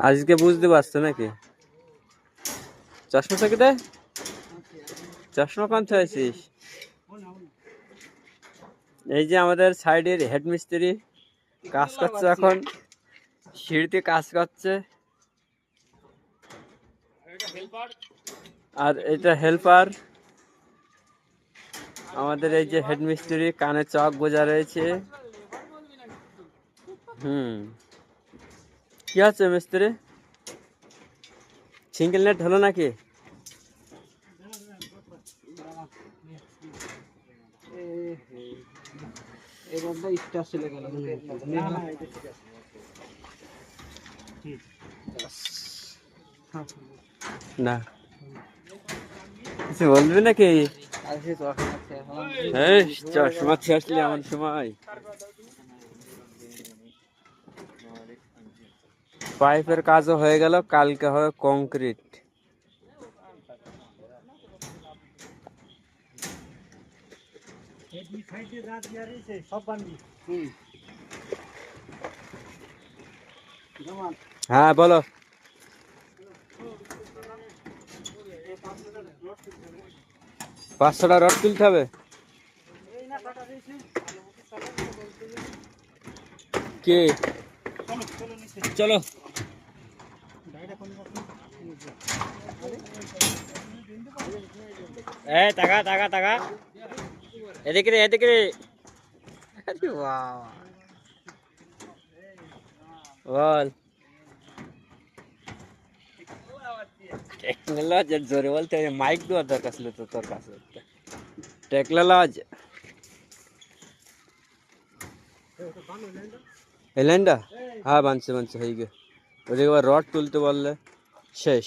আজকে বুঝতে পারছো নাকি? চশমা থেকে দেয়, চশমা কান চাইছিস? এই যে আমাদের সাইডের হেড মিস্ত্রি কাজ করছে, এখন সিঁড়িতে কাজ করছে। আর এটা হেল্পার, আমাদের এই যে হেড মিস্ত্রি কানে চক বোঝা রয়েছে। কি আছে মিস্ত্রি, সিঙ্গেল নেট হলো নাকি? না কিছু বলবি নাকি? চশমা ছিঁড়ছিলি এমন সময়। পাইপের কাজও হয়ে গেল, কালকে হবে কংক্রিট। হ্যাঁ বলো। 500টা রড তুলতে হবে। কে? চলো টাকা টাকা টাকা, এদিকে রে এদিকে রে। বল। টেকনোলজি জোরে বলতে মাইক দেওয়ার দরকার ছিল তো তোর কাছে। টেকনোলজি এলেন্ডা, হ্যাঁ বানছে বানছে হয়ে গে। ওদিকে আবার রড তুলতে বললে শেষ।